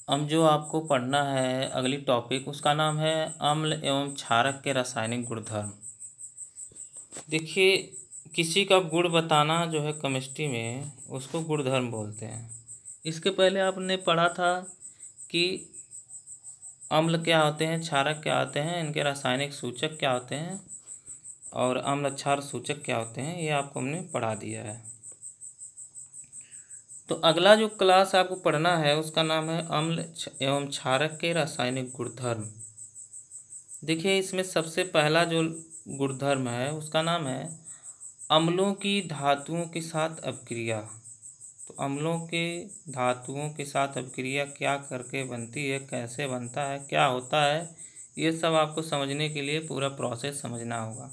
अब जो आपको पढ़ना है अगली टॉपिक उसका नाम है अम्ल एवं क्षारक के रासायनिक गुणधर्म। देखिए, किसी का गुण बताना जो है केमिस्ट्री में उसको गुणधर्म बोलते हैं। इसके पहले आपने पढ़ा था कि अम्ल क्या होते हैं, क्षारक क्या होते हैं, इनके रासायनिक सूचक क्या होते हैं और अम्ल क्षार सूचक क्या होते हैं, ये आपको हमने पढ़ा दिया है। तो अगला जो क्लास आपको पढ़ना है उसका नाम है अम्ल एवं क्षारक के रासायनिक गुणधर्म। देखिए, इसमें सबसे पहला जो गुणधर्म है उसका नाम है अम्लों की धातुओं के साथ अपक्रिया। तो अम्लों के धातुओं के साथ अपक्रिया क्या करके बनती है, कैसे बनता है, क्या होता है, ये सब आपको समझने के लिए पूरा प्रोसेस समझना होगा।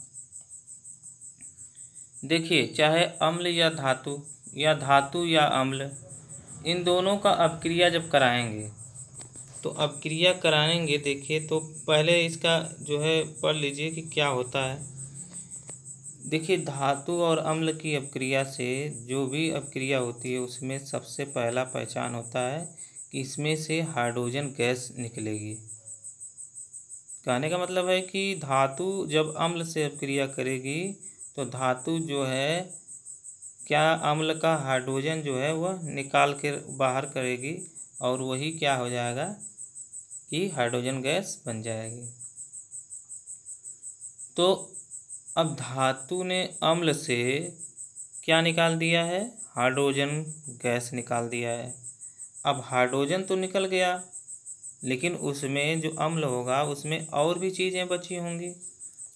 देखिए, चाहे अम्ल या धातु या अम्ल, इन दोनों का अपक्रिया जब कराएंगे तो अपक्रिया कराएंगे। देखिए, तो पहले इसका जो है पढ़ लीजिए कि क्या होता है। देखिए, धातु और अम्ल की अपक्रिया से जो भी अपक्रिया होती है उसमें सबसे पहला पहचान होता है कि इसमें से हाइड्रोजन गैस निकलेगी। कहने का मतलब है कि धातु जब अम्ल से अपक्रिया करेगी तो धातु जो है क्या अम्ल का हाइड्रोजन जो है वह निकाल के बाहर करेगी और वही क्या हो जाएगा कि हाइड्रोजन गैस बन जाएगी। तो अब धातु ने अम्ल से क्या निकाल दिया है, हाइड्रोजन गैस निकाल दिया है। अब हाइड्रोजन तो निकल गया, लेकिन उसमें जो अम्ल होगा उसमें और भी चीज़ें बची होंगी,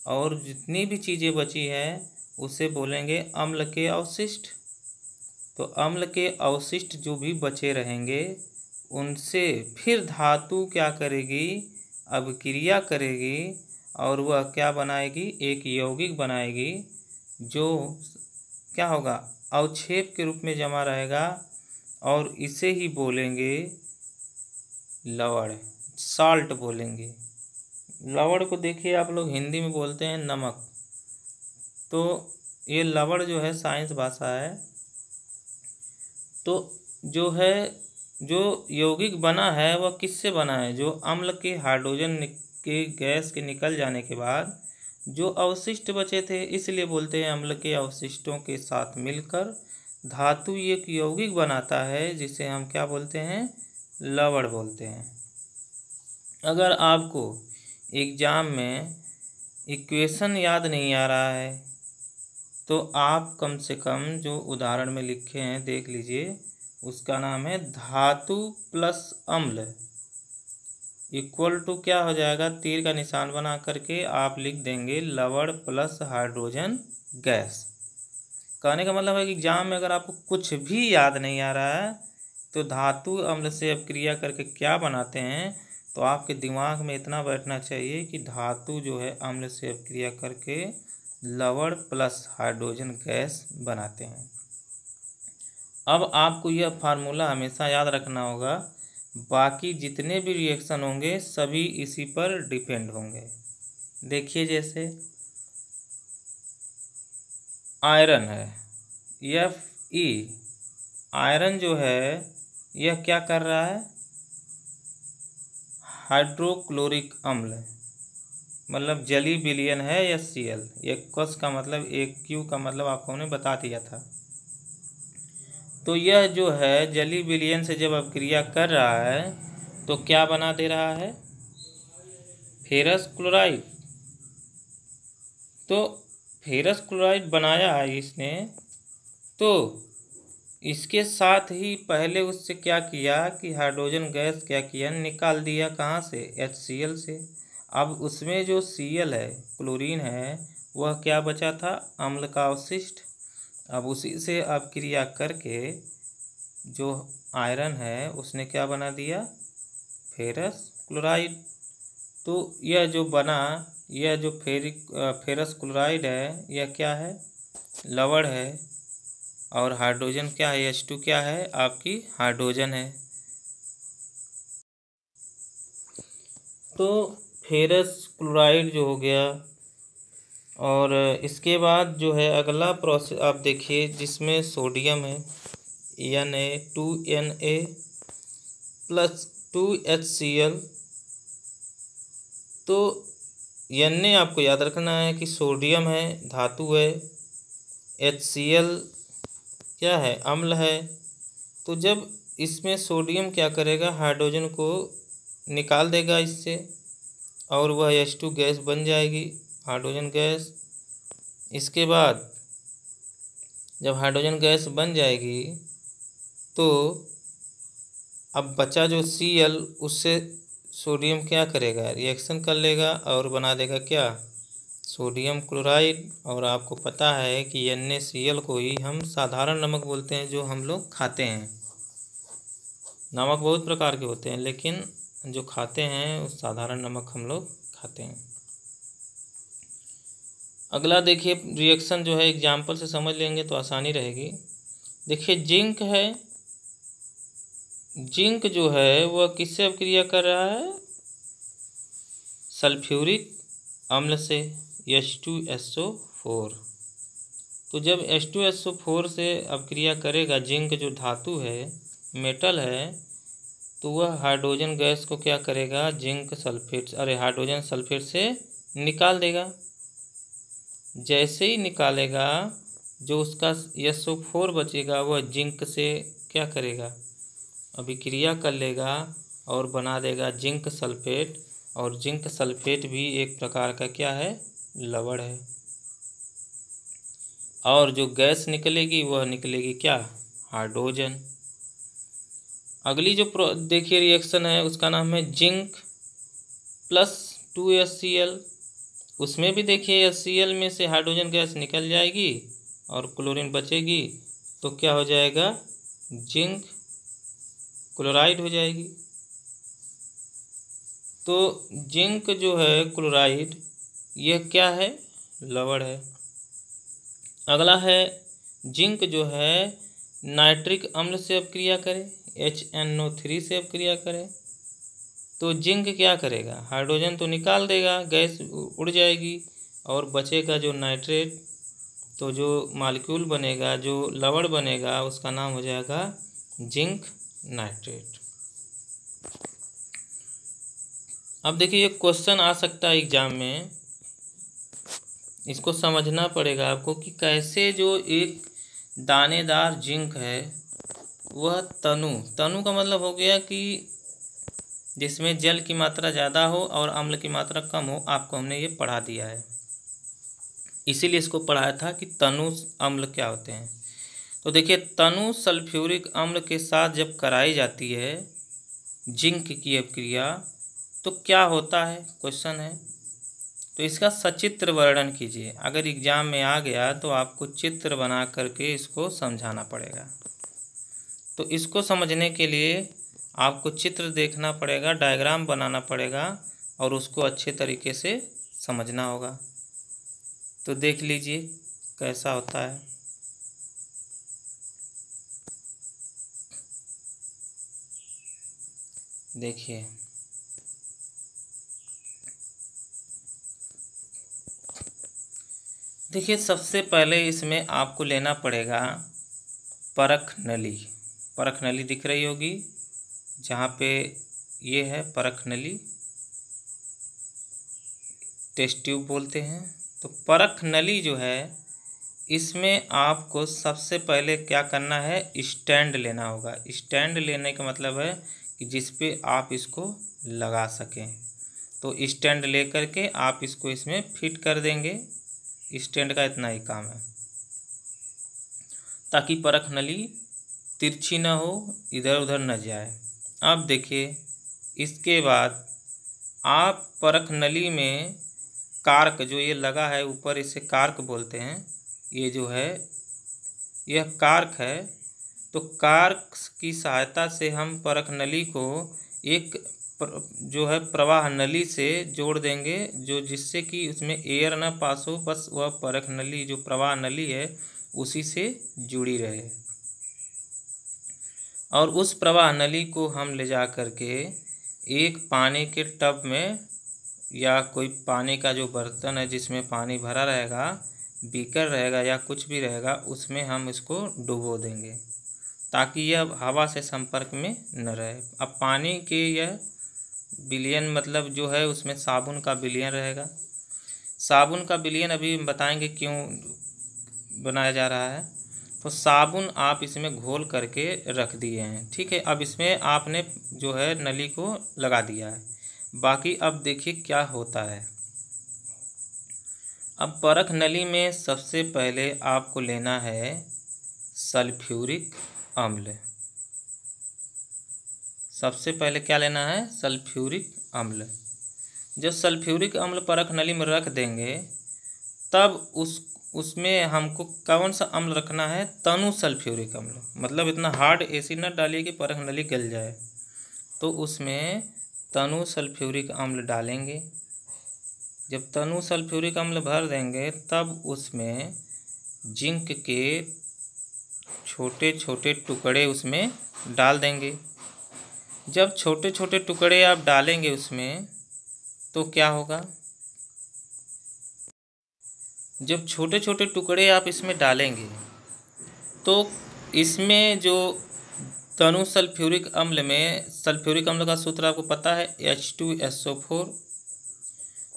और जितनी भी चीज़ें बची हैं उसे बोलेंगे अम्ल के अवशिष्ट। तो अम्ल के अवशिष्ट जो भी बचे रहेंगे उनसे फिर धातु क्या करेगी, अभिक्रिया करेगी और वह क्या बनाएगी, एक यौगिक बनाएगी जो क्या होगा, अवक्षेप के रूप में जमा रहेगा और इसे ही बोलेंगे लवण, साल्ट बोलेंगे। लवण को देखिए आप लोग हिंदी में बोलते हैं नमक, तो ये लवण जो है साइंस भाषा है। तो जो है जो यौगिक बना है वह किससे बना है, जो अम्ल के हाइड्रोजन के गैस के निकल जाने के बाद जो अवशिष्ट बचे थे, इसलिए बोलते हैं अम्ल के अवशिष्टों के साथ मिलकर धातु एक यौगिक बनाता है जिसे हम क्या बोलते हैं, लवण बोलते हैं। अगर आपको एग्जाम में इक्वेशन याद नहीं आ रहा है तो आप कम से कम जो उदाहरण में लिखे हैं देख लीजिए, उसका नाम है धातु प्लस अम्ल इक्वल टू क्या हो जाएगा, तीर का निशान बना करके आप लिख देंगे लवण प्लस हाइड्रोजन गैस। कहने का मतलब है कि एग्जाम में अगर आपको कुछ भी याद नहीं आ रहा है तो धातु अम्ल से अपक्रिया करके क्या बनाते हैं, तो आपके दिमाग में इतना बैठना चाहिए कि धातु जो है अम्ल से अपक्रिया करके लवण प्लस हाइड्रोजन गैस बनाते हैं। अब आपको यह फार्मूला हमेशा याद रखना होगा, बाकी जितने भी रिएक्शन होंगे सभी इसी पर डिपेंड होंगे। देखिए, जैसे आयरन है Fe, आयरन जो है यह क्या कर रहा है, हाइड्रोक्लोरिक अम्ल मतलब जली विलयन है HCl। एक कस का मतलब एक क्यू का मतलब आपको हमने बता दिया था। तो यह जो है जली विलयन से जब अपक्रिया कर रहा है तो क्या बना दे रहा है, फेरस क्लोराइड। तो फेरस क्लोराइड बनाया है इसने, तो इसके साथ ही पहले उससे क्या किया कि हाइड्रोजन गैस क्या किया, निकाल दिया कहाँ से, HCl से। अब उसमें जो Cl है, क्लोरीन है, वह क्या बचा था, अम्ल का अवशिष्ट। अब उसी से अपक्रिया करके जो आयरन है उसने क्या बना दिया, फेरस क्लोराइड। तो यह जो बना, यह जो फेरस क्लोराइड है यह क्या है, लवण है, और हाइड्रोजन क्या है, H2 क्या है, आपकी हाइड्रोजन है। तो फेरस क्लोराइड जो हो गया, और इसके बाद जो है अगला प्रोसेस आप देखिए जिसमें सोडियम है Na2Na प्लस 2HCl। तो Na आपको याद रखना है कि सोडियम है, धातु है, HCl क्या है, अम्ल है। तो जब इसमें सोडियम क्या करेगा, हाइड्रोजन को निकाल देगा इससे और वह H2 गैस बन जाएगी, हाइड्रोजन गैस। इसके बाद जब हाइड्रोजन गैस बन जाएगी तो अब बचा जो Cl, उससे सोडियम क्या करेगा, रिएक्शन कर लेगा और बना देगा क्या, सोडियम क्लोराइड। और आपको पता है कि NaCl को ही हम साधारण नमक बोलते हैं, जो हम लोग खाते हैं। नमक बहुत प्रकार के होते हैं, लेकिन जो खाते हैं उस साधारण नमक हम लोग खाते हैं। अगला देखिए रिएक्शन जो है एग्जाम्पल से समझ लेंगे तो आसानी रहेगी। देखिए जिंक है, जिंक जो है वह किससे अभिक्रिया कर रहा है, सल्फ्यूरिक अम्ल से, H2SO4। तो जब H2SO4 से अभिक्रिया करेगा, जिंक जो धातु है, मेटल है, तो वह हाइड्रोजन गैस को क्या करेगा, जिंक सल्फेट हाइड्रोजन सल्फेट से निकाल देगा। जैसे ही निकालेगा, जो उसका SO4 बचेगा वह जिंक से क्या करेगा, अभिक्रिया कर लेगा और बना देगा जिंक सल्फेट। और जिंक सल्फेट भी एक प्रकार का क्या है, लवण है। और जो गैस निकलेगी वह निकलेगी क्या, हाइड्रोजन। अगली जो देखिए रिएक्शन है उसका नाम है जिंक प्लस 2HCl। उसमें भी देखिए HCl में से हाइड्रोजन गैस निकल जाएगी और क्लोरीन बचेगी, तो क्या हो जाएगा, जिंक क्लोराइड हो जाएगी। तो जिंक जो है क्लोराइड, यह क्या है, लवण है। अगला है जिंक जो है नाइट्रिक अम्ल से अभिक्रिया करे, HNO3 से अभिक्रिया करे, तो जिंक क्या करेगा, हाइड्रोजन तो निकाल देगा, गैस उड़ जाएगी और बचेगा जो नाइट्रेट। तो जो मॉलिक्यूल बनेगा, जो लवण बनेगा, उसका नाम हो जाएगा जिंक नाइट्रेट। अब देखिए एक क्वेश्चन आ सकता है एग्जाम में, इसको समझना पड़ेगा आपको कि कैसे जो एक दानेदार जिंक है वह तनु का मतलब हो गया कि जिसमें जल की मात्रा ज़्यादा हो और अम्ल की मात्रा कम हो। आपको हमने ये पढ़ा दिया है, इसीलिए इसको पढ़ाया था कि तनु अम्ल क्या होते हैं। तो देखिए तनु सल्फ्यूरिक अम्ल के साथ जब कराई जाती है जिंक की अभिक्रिया, तो क्या होता है, क्वेश्चन है। तो इसका सचित्र वर्णन कीजिए। अगर एग्जाम में आ गया तो आपको चित्र बना करके इसको समझाना पड़ेगा। तो इसको समझने के लिए आपको चित्र देखना पड़ेगा, डायग्राम बनाना पड़ेगा और उसको अच्छे तरीके से समझना होगा। तो देख लीजिए कैसा होता है। देखिए देखिए सबसे पहले इसमें आपको लेना पड़ेगा परख नली। परख नली दिख रही होगी, जहाँ पे ये है परख नली, टेस्ट ट्यूब बोलते हैं। तो परख नली जो है, इसमें आपको सबसे पहले क्या करना है, स्टैंड लेना होगा। स्टैंड लेने का मतलब है कि जिस पे आप इसको लगा सकें। तो स्टैंड ले करके आप इसको इसमें फिट कर देंगे। स्टैंड का इतना ही काम है, ताकि परख नली तिरछी ना हो, इधर उधर न जाए। अब देखिए इसके बाद आप परख नली में कार्क जो ये लगा है ऊपर, इसे कार्क बोलते हैं। ये जो है यह कार्क है। तो कार्क की सहायता से हम परख नली को एक जो है प्रवाह नली से जोड़ देंगे, जो जिससे कि उसमें एयर ना पास हो, बस वह परख नली जो प्रवाह नली है उसी से जुड़ी रहे। और उस प्रवाह नली को हम ले जा कर के एक पानी के टब में या कोई पानी का जो बर्तन है जिसमें पानी भरा रहेगा, बीकर रहेगा या कुछ भी रहेगा, उसमें हम इसको डुबो देंगे। ताकि यह हवा से संपर्क में न रहे। अब पानी के यह विलयन मतलब जो है उसमें साबुन का विलयन रहेगा। साबुन का विलयन अभी बताएंगे क्यों बनाया जा रहा है। तो साबुन आप इसमें घोल करके रख दिए हैं, ठीक है। अब इसमें आपने जो है नली को लगा दिया है। बाकी अब देखिए क्या होता है। अब परख नली में सबसे पहले आपको लेना है सल्फ्यूरिक अम्ल। सबसे पहले क्या लेना है? सल्फ्यूरिक अम्ल। जब सल्फ्यूरिक अम्ल परख नली में रख देंगे तब उसमें हमको कौन सा अम्ल रखना है? तनु सल्फ्यूरिक अम्ल। मतलब इतना हार्ड एसिड न डालिए कि परख नली गल जाए। तो उसमें तनु सल्फ्यूरिक अम्ल डालेंगे। जब तनु सल्फ्यूरिक अम्ल भर देंगे तब उसमें जिंक के छोटे छोटे टुकड़े उसमें डाल देंगे। जब छोटे छोटे टुकड़े आप डालेंगे उसमें तो क्या होगा? जब छोटे छोटे टुकड़े आप इसमें डालेंगे तो इसमें जो तनु सल्फ्यूरिक अम्ल में, सल्फ्यूरिक अम्ल का सूत्र आपको पता है H2SO4।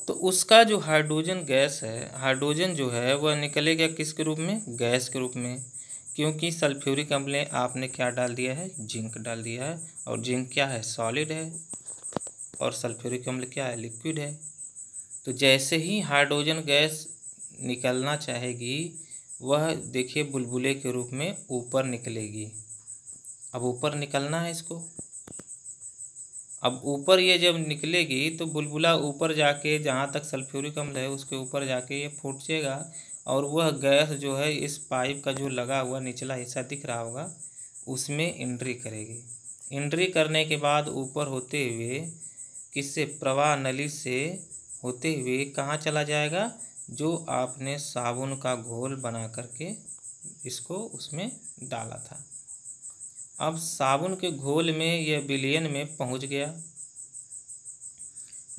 तो उसका जो हाइड्रोजन गैस है, हाइड्रोजन जो है वह निकलेगा किसके रूप में? गैस के रूप में। क्योंकि सल्फ्यूरिक अम्ल में आपने क्या डाल दिया है? जिंक डाल दिया है। और जिंक क्या है? सॉलिड है। और सल्फ्यूरिक अम्ल क्या है? लिक्विड है। तो जैसे ही हाइड्रोजन गैस निकलना चाहेगी वह देखिए बुलबुले के रूप में ऊपर निकलेगी। अब ऊपर निकलना है इसको। अब ऊपर ये जब निकलेगी तो बुलबुला ऊपर जाके जहाँ तक सल्फ्यूरिक अम्ल है उसके ऊपर जाके ये फूट जाएगा और वह गैस जो है इस पाइप का जो लगा हुआ निचला हिस्सा दिख रहा होगा उसमें एंट्री करेगी। एंट्री करने के बाद ऊपर होते हुए किससे? प्रवाह नली से होते हुए कहाँ चला जाएगा? जो आपने साबुन का घोल बना करके इसको उसमें डाला था। अब साबुन के घोल में यह विलयन में पहुंच गया।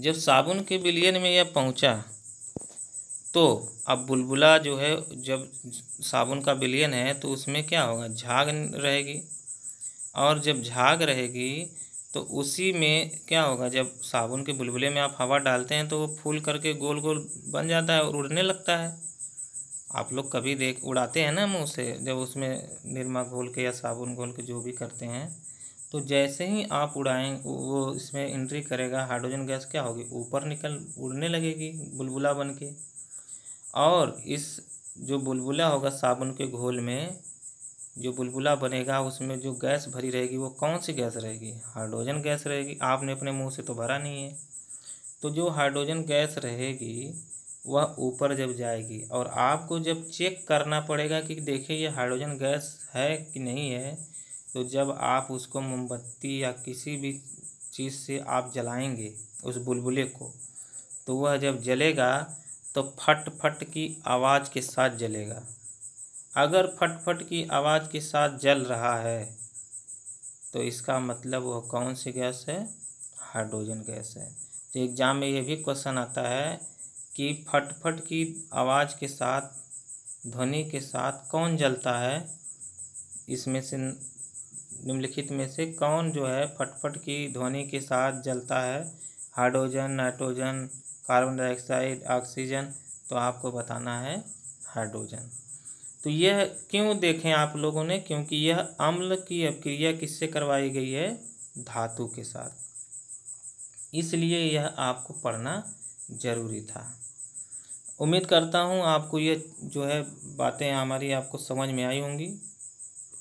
जब साबुन के विलयन में यह पहुंचा तो अब बुलबुला जो है, जब साबुन का विलयन है तो उसमें क्या होगा? झाग रहेगी। और जब झाग रहेगी तो उसी में क्या होगा? जब साबुन के बुलबुले में आप हवा डालते हैं तो वो फूल करके गोल गोल बन जाता है और उड़ने लगता है। आप लोग कभी उड़ाते हैं ना मुंह से, जब उसमें निरमा घोल के या साबुन घोल के जो भी करते हैं। तो जैसे ही आप उड़ाएं वो इसमें एंट्री करेगा, हाइड्रोजन गैस क्या होगी? ऊपर निकल उड़ने लगेगी बुलबुला बन के। और इस जो बुलबुला होगा साबुन के घोल में, जो बुलबुला बनेगा उसमें जो गैस भरी रहेगी वो कौन सी गैस रहेगी? हाइड्रोजन गैस रहेगी। आपने अपने मुंह से तो भरा नहीं है। तो जो हाइड्रोजन गैस रहेगी वह ऊपर जब जाएगी और आपको जब चेक करना पड़ेगा कि देखिए ये हाइड्रोजन गैस है कि नहीं है, तो जब आप उसको मोमबत्ती या किसी भी चीज़ से आप जलाएंगे उस बुलबुले को, तो वह जब जलेगा तो फट फट की आवाज़ के साथ जलेगा। अगर फट फट की आवाज़ के साथ जल रहा है तो इसका मतलब वह कौन सी गैस है? हाइड्रोजन गैस है। तो एग्ज़ाम में ये भी क्वेश्चन आता है कि फट फट की आवाज़ के साथ, ध्वनि के साथ कौन जलता है? इसमें से निम्नलिखित में से कौन जो है फटफट की ध्वनि के साथ जलता है? Hydrogen, nitrogen, carbon dioxide, oxygen? तो आपको बताना है हाइड्रोजन। तो यह क्यों देखें आप लोगों ने? क्योंकि यह अम्ल की अभिक्रिया किससे करवाई गई है? धातु के साथ। इसलिए यह आपको पढ़ना जरूरी था। उम्मीद करता हूँ आपको ये जो है बातें हमारी आपको समझ में आई होंगी।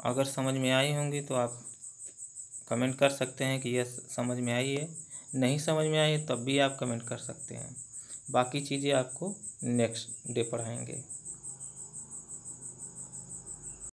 अगर समझ में आई होंगी तो आप कमेंट कर सकते हैं कि यह समझ में आई है। नहीं समझ में आई है तब भी आप कमेंट कर सकते हैं। बाकी चीज़ें आपको नेक्स्ट डे पढ़ाएंगे।